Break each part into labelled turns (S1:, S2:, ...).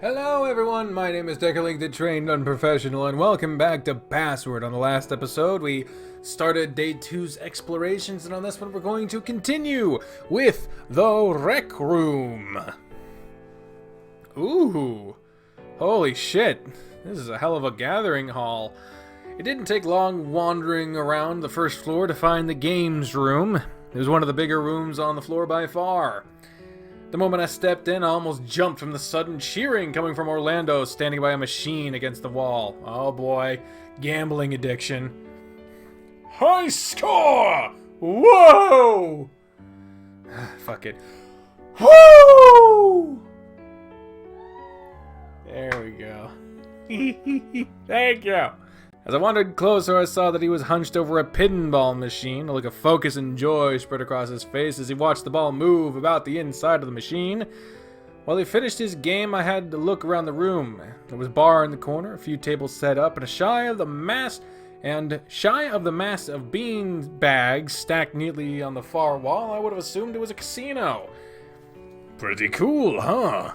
S1: Hello everyone, my name is Deckerlink the Trained Unprofessional, and welcome back to Password. On the last episode, we started Day 2's explorations, and on this one we're going to continue with the Rec Room. Ooh, holy shit, this is a hell of a gathering hall. It didn't take long wandering around the first floor to find the games room. It was one of the bigger rooms on the floor by far. The moment I stepped in, I almost jumped from the sudden cheering coming from Orlando standing by a machine against the wall. Oh boy, gambling addiction. High score! Whoa! Fuck it. Woo! There we go. Thank you. As I wandered closer, I saw that he was hunched over a pinball machine. A look of focus and joy spread across his face as he watched the ball move about the inside of the machine. While he finished his game, I had to look around the room. There was a bar in the corner, a few tables set up, and shy of the mass of bean bags stacked neatly on the far wall, I would have assumed it was a casino. Pretty cool, huh?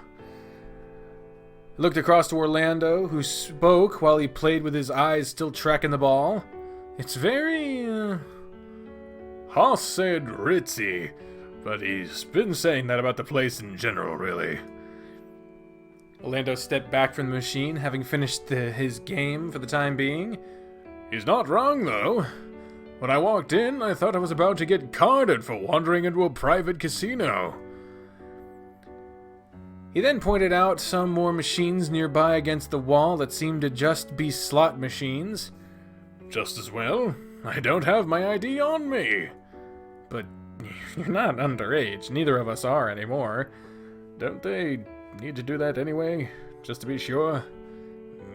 S1: I looked across to Orlando, who spoke while he played with his eyes still tracking the ball. It's very, Haas said ritzy, but he's been saying that about the place in general, really. Orlando stepped back from the machine, having finished his game for the time being. He's not wrong, though. When I walked in, I thought I was about to get carded for wandering into a private casino. He then pointed out some more machines nearby against the wall that seemed to just be slot machines. Just as well. I don't have my ID on me. But you're not underage. Neither of us are anymore. Don't they need to do that anyway? Just to be sure?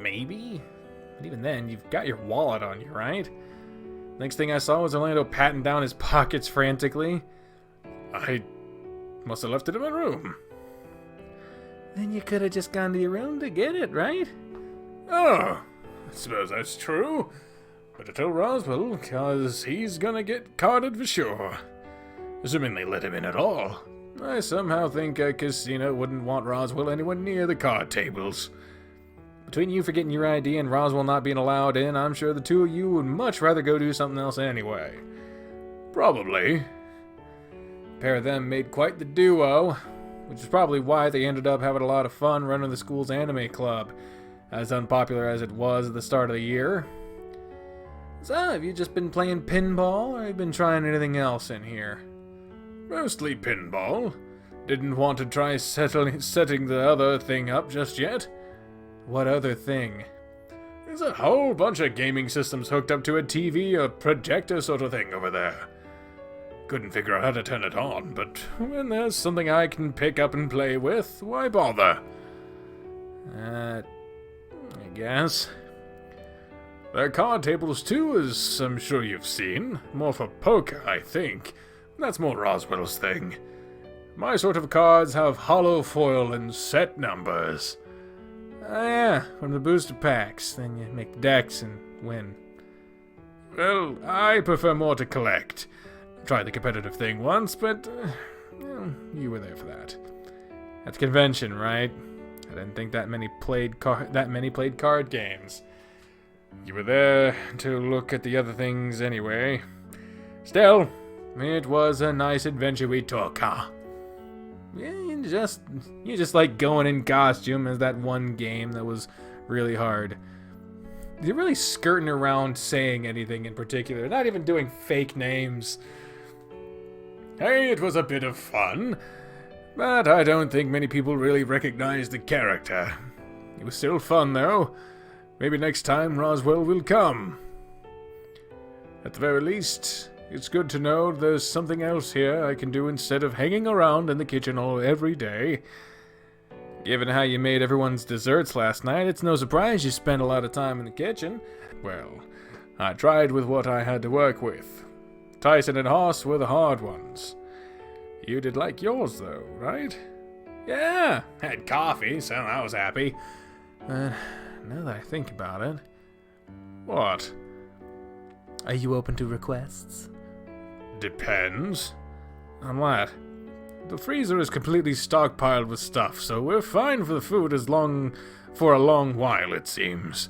S1: Maybe? But even then, you've got your wallet on you, right? Next thing I saw was Orlando patting down his pockets frantically. I must have left it in my room. Then you could have just gone to your room to get it, right? Oh, I suppose that's true. Better tell Roswell, cause he's gonna get carded for sure. Assuming they let him in at all. I somehow think a casino wouldn't want Roswell anywhere near the card tables. Between you forgetting your ID and Roswell not being allowed in, I'm sure the two of you would much rather go do something else anyway. Probably. A pair of them made quite the duo. Which is probably why they ended up having a lot of fun running the school's anime club, as unpopular as it was at the start of the year. So, have you just been playing pinball, or have you been trying anything else in here? Mostly pinball. Didn't want to try setting the other thing up just yet. What other thing? There's a whole bunch of gaming systems hooked up to a TV or projector sort of thing over there. Couldn't figure out how to turn it on, but when there's something I can pick up and play with, why bother? I guess. There are card tables too, as I'm sure you've seen. More for poker, I think. That's more Roswell's thing. My sort of cards have hollow foil and set numbers. Yeah, from the booster packs. Then you make the decks and win. Well, I prefer more to collect. Tried the competitive thing once, but you were there for that. At the convention, right? I didn't think that many played card games. You were there to look at the other things anyway. Still, it was a nice adventure we took, huh? Yeah, you just like going in costume as that one game that was really hard. You're really skirting around saying anything in particular, not even doing fake names. Hey, it was a bit of fun, but I don't think many people really recognize the character. It was still fun, though. Maybe next time Roswell will come. At the very least, it's good to know there's something else here I can do instead of hanging around in the kitchen every day. Given how you made everyone's desserts last night, it's no surprise you spent a lot of time in the kitchen. Well, I tried with what I had to work with. Tyson and Haas were the hard ones. You did like yours, though, right? Yeah, had coffee, so I was happy. Now that I think about it... What? Are you open to requests? Depends. On what? The freezer is completely stockpiled with stuff, so we're fine for the food for a long while, it seems.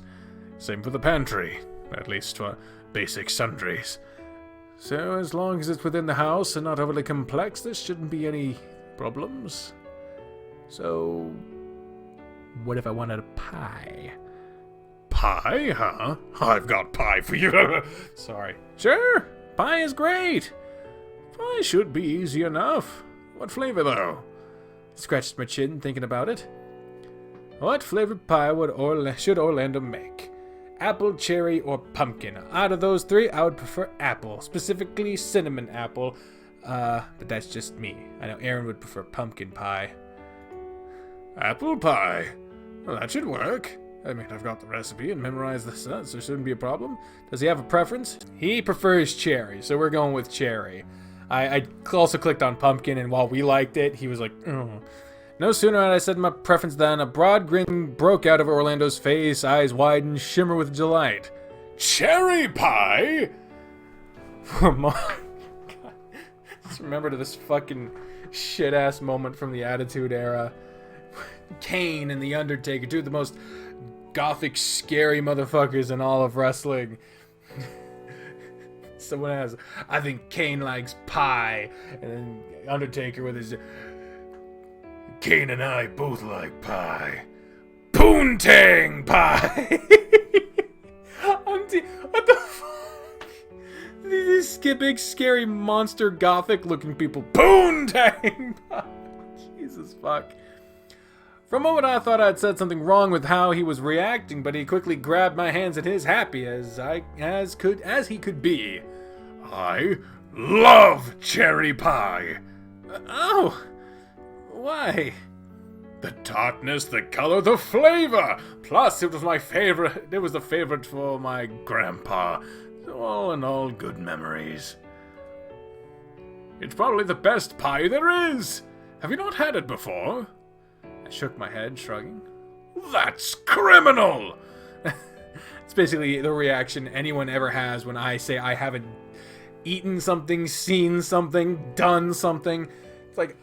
S1: Same for the pantry, at least for basic sundries. So as long as it's within the house and not overly complex, there shouldn't be any problems. So, what if I wanted a pie? Pie, huh? I've got pie for you. Sorry. Sure, pie is great. Pie should be easy enough. What flavor, though? Scratched my chin thinking about it. What flavored pie should Orlando make? Apple, cherry, or pumpkin? Out of those three, I would prefer apple. Specifically, cinnamon apple. But that's just me. I know Aaron would prefer pumpkin pie. Apple pie? Well, that should work. I mean, I've got the recipe and memorized the sets, so there shouldn't be a problem. Does he have a preference? He prefers cherry, so we're going with cherry. I also clicked on pumpkin, and while we liked it, he was like, ugh. No sooner had I said my preference than a broad grin broke out of Orlando's face, eyes wide and shimmer with delight. Cherry pie? Just remember this fucking shit-ass moment from the Attitude Era. Kane and The Undertaker, two of the most gothic, scary motherfuckers in all of wrestling. Someone has, I think Kane likes pie, and then Undertaker with his, Kane and I both like pie. Poontang pie! What the fuck? These big, scary, monster, gothic-looking people. Poontang pie! Jesus fuck. For a moment I thought I'd said something wrong with how he was reacting, but he quickly grabbed my hands and his happy as he could be. I love cherry pie. Oh, why? The tartness, the color, the flavor. Plus, it was my favorite. It was the favorite for my grandpa. So all in all, good memories. It's probably the best pie there is. Have you not had it before? I shook my head, shrugging. That's criminal! It's basically the reaction anyone ever has when I say I haven't eaten something, seen something, done something. It's like,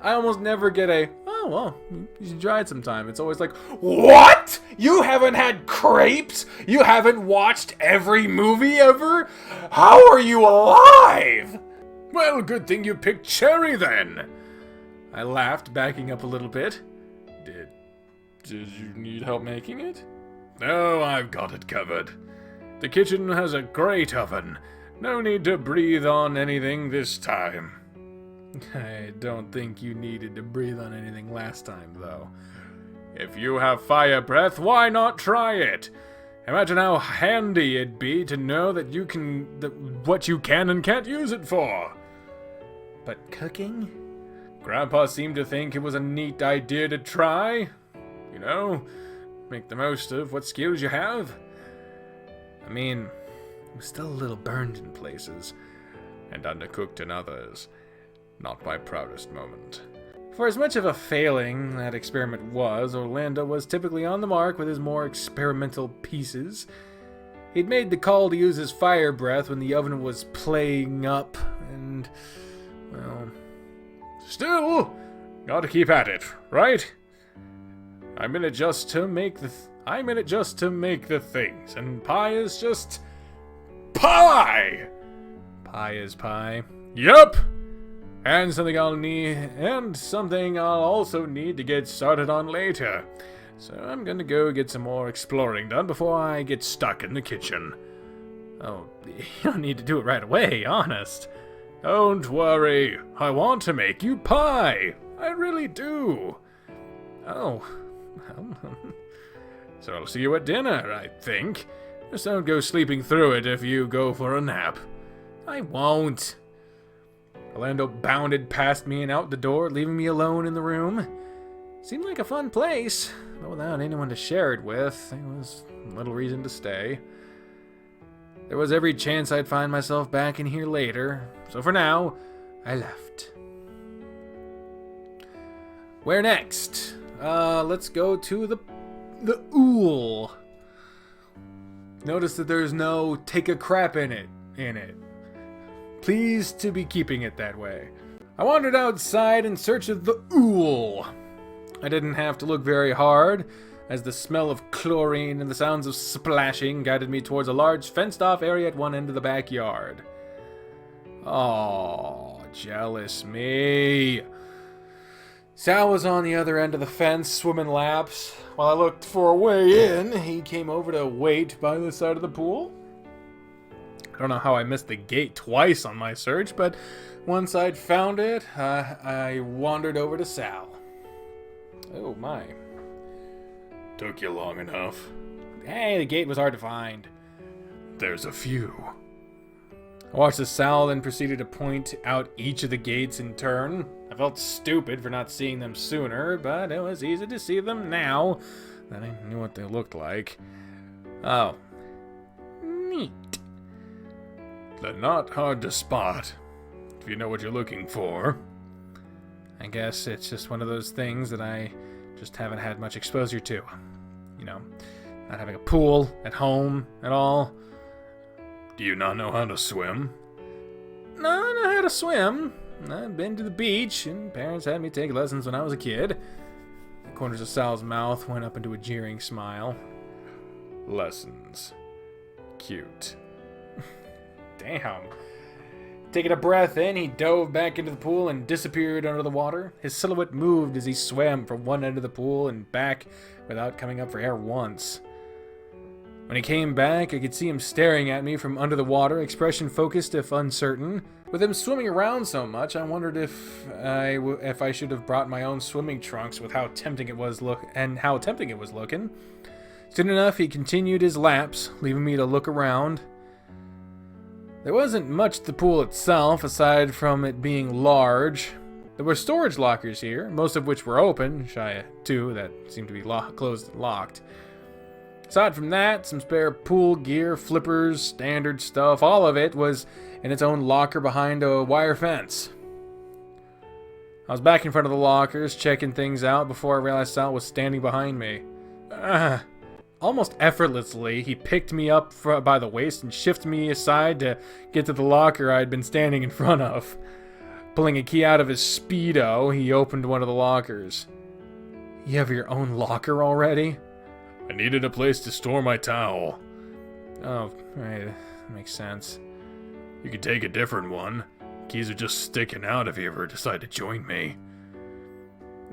S1: I almost never get a, oh, well, you should try it sometime. It's always like, what? You haven't had crepes? You haven't watched every movie ever? How are you alive? Well, good thing you picked cherry then. I laughed, backing up a little bit. Did you need help making it? No, I've got it covered. The kitchen has a great oven. No need to breathe on anything this time. I don't think you needed to breathe on anything last time, though. If you have fire breath, why not try it? Imagine how handy it'd be to know that you can, what you can and can't use it for. But cooking? Grandpa seemed to think it was a neat idea to try. You know, make the most of what skills you have. I mean, it was still a little burned in places, and undercooked in others. Not my proudest moment. For as much of a failing that experiment was, Orlando was typically on the mark with his more experimental pieces. He'd made the call to use his fire breath when the oven was playing up, and, well, still, gotta keep at it, right? I'm in it just to make the things, and pie is just pie. Pie is pie. Yup. And something I'll also need to get started on later. So I'm gonna go get some more exploring done before I get stuck in the kitchen. Oh, you don't need to do it right away, honest. Don't worry, I want to make you pie. I really do. Oh, so I'll see you at dinner, I think. Just don't go sleeping through it if you go for a nap. I won't. Orlando bounded past me and out the door, leaving me alone in the room. Seemed like a fun place, but without anyone to share it with, there was little reason to stay. There was every chance I'd find myself back in here later, so for now, I left. Where next? Let's go to the Ool. Notice that there's no take a crap in it. Pleased to be keeping it that way. I wandered outside in search of the ool. I didn't have to look very hard, as the smell of chlorine and the sounds of splashing guided me towards a large fenced-off area at one end of the backyard. Oh, jealous me. Sal was on the other end of the fence, swimming laps. While I looked for a way in, he came over to wait by the side of the pool. I don't know how I missed the gate twice on my search, but once I'd found it, I wandered over to Sal. Oh my.
S2: Took you long enough.
S1: Hey, the gate was hard to find.
S2: There's a few.
S1: I watched as Sal then proceeded to point out each of the gates in turn. I felt stupid for not seeing them sooner, but it was easy to see them now that I knew what they looked like. Oh. Neat.
S2: They're not hard to spot, if you know what you're looking for.
S1: I guess it's just one of those things that I just haven't had much exposure to. You know, not having a pool at home at all.
S2: Do you not know how to swim?
S1: No, I know how to swim. I've been to the beach, and parents had me take lessons when I was a kid. The corners of Sal's mouth went up into a jeering smile.
S2: Lessons. Cute.
S1: Damn. Taking a breath in, he dove back into the pool and disappeared under the water. His silhouette moved as he swam from one end of the pool and back without coming up for air once. When he came back, I could see him staring at me from under the water, expression focused if uncertain. With him swimming around so much, I wondered if I should have brought my own swimming trunks with how tempting it was looking. Soon enough, he continued his laps, leaving me to look around. There wasn't much to the pool itself, aside from it being large. There were storage lockers here, most of which were open, shy of two that seemed to be closed and locked. Aside from that, some spare pool gear, flippers, standard stuff, all of it was in its own locker behind a wire fence. I was back in front of the lockers, checking things out before I realized Sal was standing behind me. Almost effortlessly, he picked me up by the waist and shifted me aside to get to the locker I'd been standing in front of. Pulling a key out of his Speedo, he opened one of the lockers. You have your own locker already?
S2: I needed a place to store my towel.
S1: Oh, right. That makes sense.
S2: You could take a different one. Keys are just sticking out if you ever decide to join me.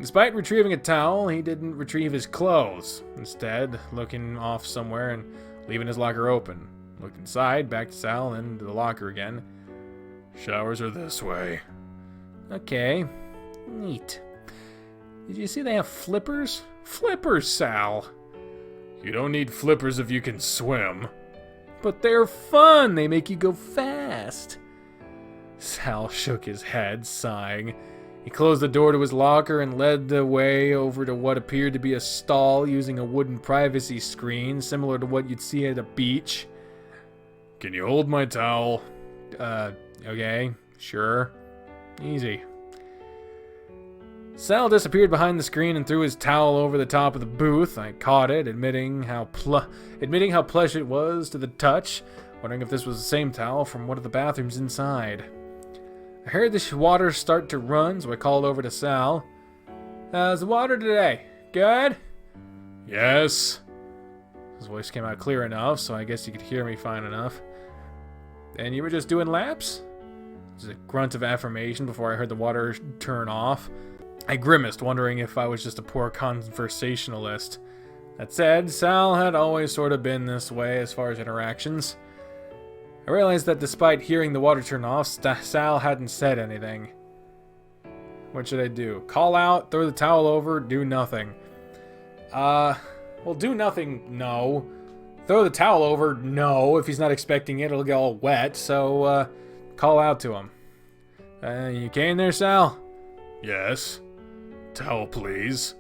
S1: Despite retrieving a towel, he didn't retrieve his clothes. Instead, looking off somewhere and leaving his locker open. Looked inside, back to Sal, and into the locker again.
S2: Showers are this way.
S1: Okay. Neat. Did you see they have flippers? Flippers, Sal!
S2: You don't need flippers if you can swim.
S1: But they're fun! They make you go fast! Sal shook his head, sighing. He closed the door to his locker and led the way over to what appeared to be a stall using a wooden privacy screen, similar to what you'd see at a beach.
S2: Can you hold my towel?
S1: Okay, sure. Easy. Sal disappeared behind the screen and threw his towel over the top of the booth. I caught it, admitting how plush it was to the touch, wondering if this was the same towel from one of the bathrooms inside. I heard the water start to run, so I called over to Sal. How's the water today? Good?
S2: Yes.
S1: His voice came out clear enough, so I guess you could hear me fine enough. And you were just doing laps? Just a grunt of affirmation before I heard the water turn off. I grimaced, wondering if I was just a poor conversationalist. That said, Sal had always sort of been this way as far as interactions. I realized that despite hearing the water turn off, Sal hadn't said anything. What should I do? Call out, throw the towel over, do nothing. Well, do nothing, no. Throw the towel over, no. If he's not expecting it, it'll get all wet, so, call out to him. You okay in there, Sal?
S2: Yes. Towel, please.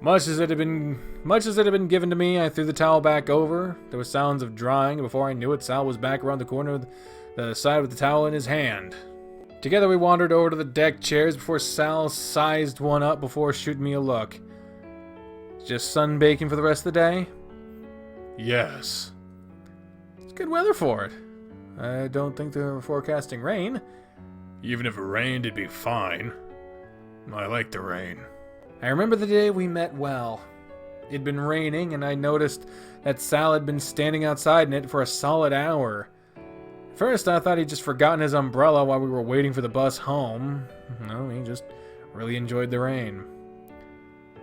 S1: Much as it had been given to me, I threw the towel back over. There was sounds of drying. Before I knew it, Sal was back around the corner of the side with the towel in his hand. Together we wandered over to the deck chairs before Sal sized one up before shooting me a look. Just sunbaking for the rest of the day?
S2: Yes.
S1: It's good weather for it. I don't think they're forecasting rain.
S2: Even if it rained, it'd be fine. I like the rain.
S1: I remember the day we met well. It'd been raining, and I noticed that Sal had been standing outside in it for a solid hour. First, I thought he'd just forgotten his umbrella while we were waiting for the bus home. No, he just really enjoyed the rain.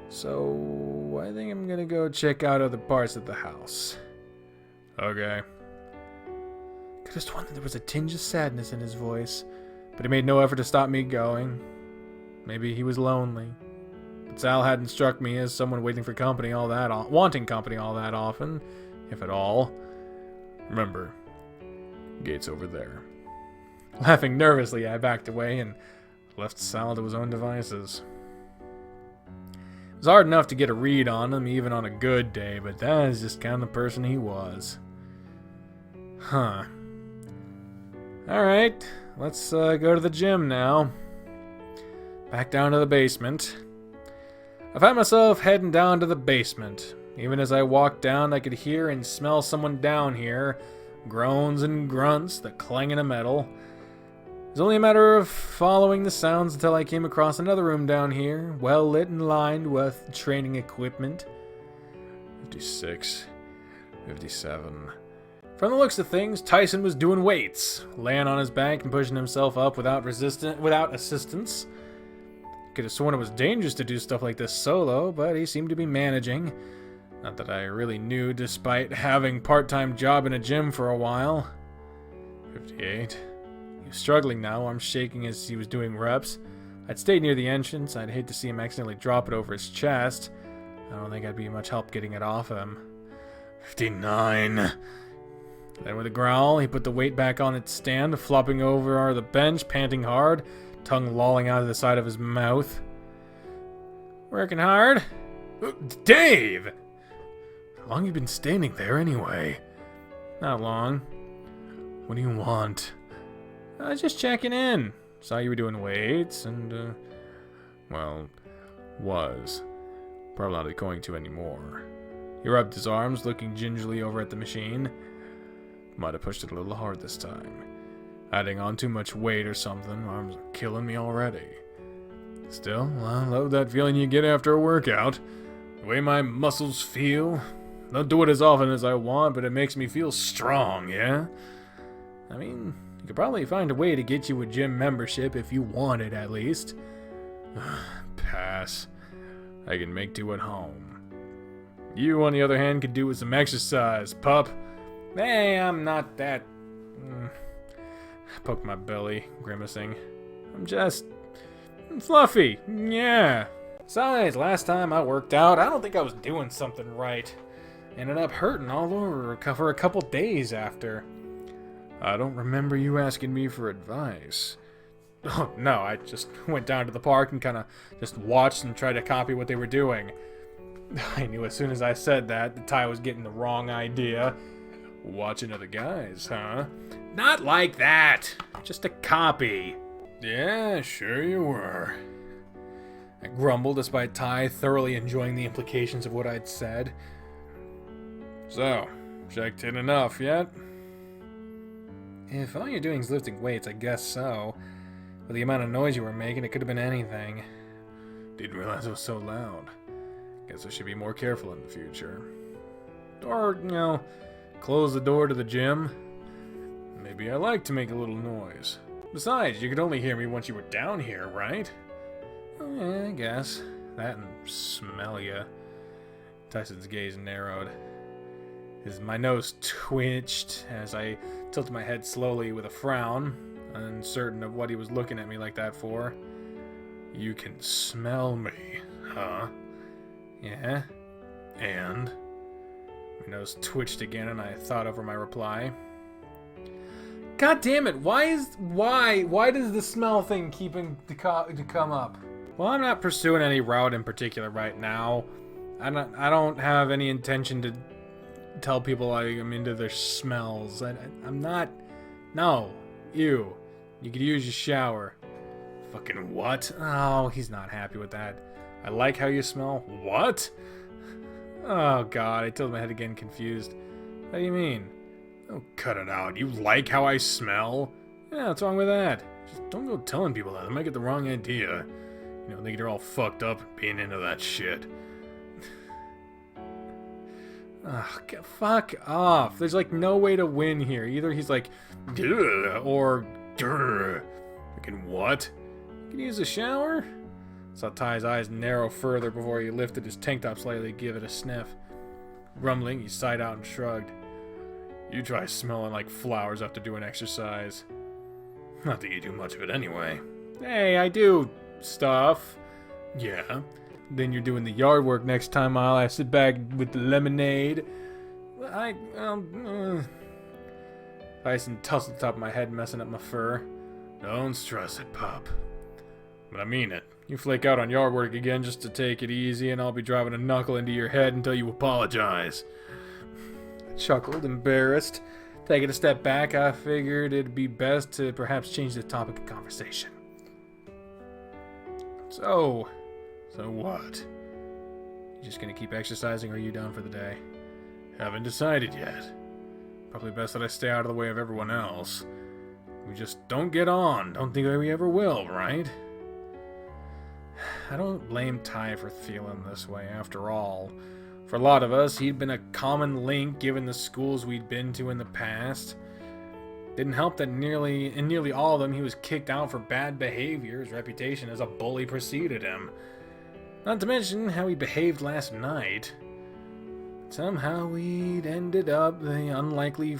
S1: So, I think I'm gonna go check out other parts of the house.
S2: Okay.
S1: Could have sworn that there was a tinge of sadness in his voice, but he made no effort to stop me going. Maybe he was lonely. But Sal hadn't struck me as someone waiting for company wanting company all that often, if at all.
S2: Remember, gate's over there.
S1: Laughing nervously, I backed away and left Sal to his own devices. It was hard enough to get a read on him, even on a good day, but that is just kind of the person he was. Huh. Alright, let's go to the gym now. Back down to the basement. I found myself heading down to the basement. Even as I walked down, I could hear and smell someone down here. Groans and grunts, the clanging of metal. It was only a matter of following the sounds until I came across another room down here, well lit and lined with training equipment.
S2: 56, 57.
S1: From the looks of things, Tyson was doing weights, laying on his back and pushing himself up without assistance. Could have sworn it was dangerous to do stuff like this solo, but he seemed to be managing. Not that I really knew, despite having part-time job in a gym for a while.
S2: 58.
S1: He was struggling now, arms shaking as he was doing reps. I'd stayed near the entrance. I'd hate to see him accidentally drop it over his chest. I don't think I'd be much help getting it off him.
S2: 59.
S1: Then with a growl, he put the weight back on its stand, flopping over the bench, panting hard, tongue lolling out of the side of his mouth. Working hard?
S2: Dave!
S1: How long you been standing there anyway? Not long.
S2: What do you want?
S1: Just checking in. Saw you were doing weights and,
S2: was. Probably not going to anymore.
S1: He rubbed his arms, looking gingerly over at the machine.
S2: Might have pushed it a little hard this time. Adding on too much weight or something. Arms are killing me already. Still, I love that feeling you get after a workout. The way my muscles feel. Don't do it as often as I want, but it makes me feel strong, yeah?
S1: I mean, you could probably find a way to get you a gym membership if you want it, at least.
S2: Pass. I can make do at home.
S1: You, on the other hand, could do with some exercise, pup. Hey, I'm not that... I poked my belly, grimacing. I'm just... fluffy, yeah. Besides, last time I worked out, I don't think I was doing something right. Ended up hurting all over for a couple days after.
S2: I don't remember you asking me for advice.
S1: Oh, no, I just went down to the park and kind of just watched and tried to copy what they were doing. I knew as soon as I said that Ty was getting the wrong idea.
S2: Watching other guys, huh?
S1: Not like that. Just a copy.
S2: Yeah, sure you were.
S1: I grumbled despite Ty thoroughly enjoying the implications of what I'd said.
S2: So, checked in enough yet?
S1: If all you're doing is lifting weights, I guess so. With the amount of noise you were making, it could have been anything.
S2: Didn't realize it was so loud. Guess I should be more careful in the future.
S1: Or, close the door to the gym.
S2: Maybe I like to make a little noise.
S1: Besides, you could only hear me once you were down here, right? Oh, yeah, I guess. That and smell ya. Tyson's gaze narrowed. My nose twitched as I tilted my head slowly with a frown, uncertain of what he was looking at me like that for.
S2: You can smell me, huh?
S1: Yeah.
S2: And?
S1: My nose twitched again and I thought over my reply. God damn it, why does the smell thing keep to come up? Well, I'm not pursuing any route in particular right now. I don't have any intention to tell people I'm into their smells. I'm not. No. You could use your shower.
S2: Fucking what?
S1: Oh, he's not happy with that. I like how you smell.
S2: What?
S1: Oh, God, I tilted my head again, confused. What do you mean?
S2: Oh, cut it out. You like how I smell?
S1: Yeah, what's wrong with that? Just don't go telling people that. They might get the wrong idea. You know, they get all fucked up being into that shit. Ugh, fuck off. There's like no way to win here. Either he's like, duh, or grr. Fucking what? You can use a shower? Saw Ty's eyes narrow further before he lifted his tank top slightly to give it a sniff. Grumbling, he sighed out and shrugged. You try smelling like flowers after doing exercise. Not that you do much of it anyway. Hey, I do stuff. Yeah. Then you're doing the yard work next time I sit back with the lemonade. Tyson tousled the top of my head, messing up my fur. Don't stress it, Pop. But I mean it. You flake out on yard work again just to take it easy, and I'll be driving a knuckle into your head until you apologize. I chuckled, embarrassed. Taking a step back, I figured it'd be best to perhaps change the topic of conversation. So what? You just gonna keep exercising, or are you down for the day? Haven't decided yet. Probably best that I stay out of the way of everyone else. We just don't get on. Don't think we ever will, right? I don't blame Ty for feeling this way, after all. For a lot of us, he'd been a common link given the schools we'd been to in the past. Didn't help that in nearly all of them, he was kicked out for bad behavior. His reputation as a bully preceded him. Not to mention how he behaved last night. Somehow we'd ended up the unlikely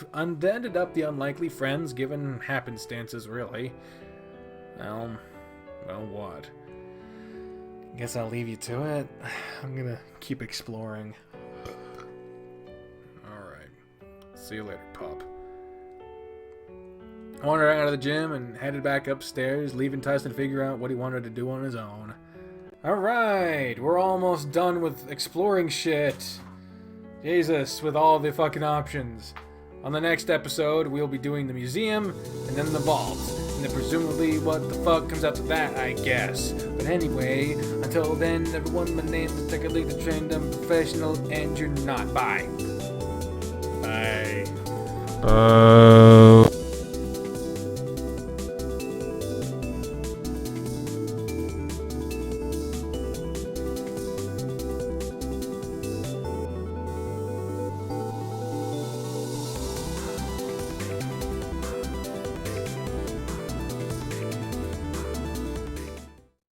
S1: friends, given happenstances, really. Well, what? Guess I'll leave you to it. I'm gonna keep exploring. Alright. See you later, Pop. I wandered out of the gym and headed back upstairs, leaving Tyson to figure out what he wanted to do on his own. Alright, we're almost done with exploring shit. Jesus, with all the fucking options. On the next episode, we'll be doing the museum, and then the vault. And then presumably what the fuck comes after that, I guess. But anyway, until then, everyone, my name is Take a Lead the Trend. I'm professional, and you're not. Bye. Bye.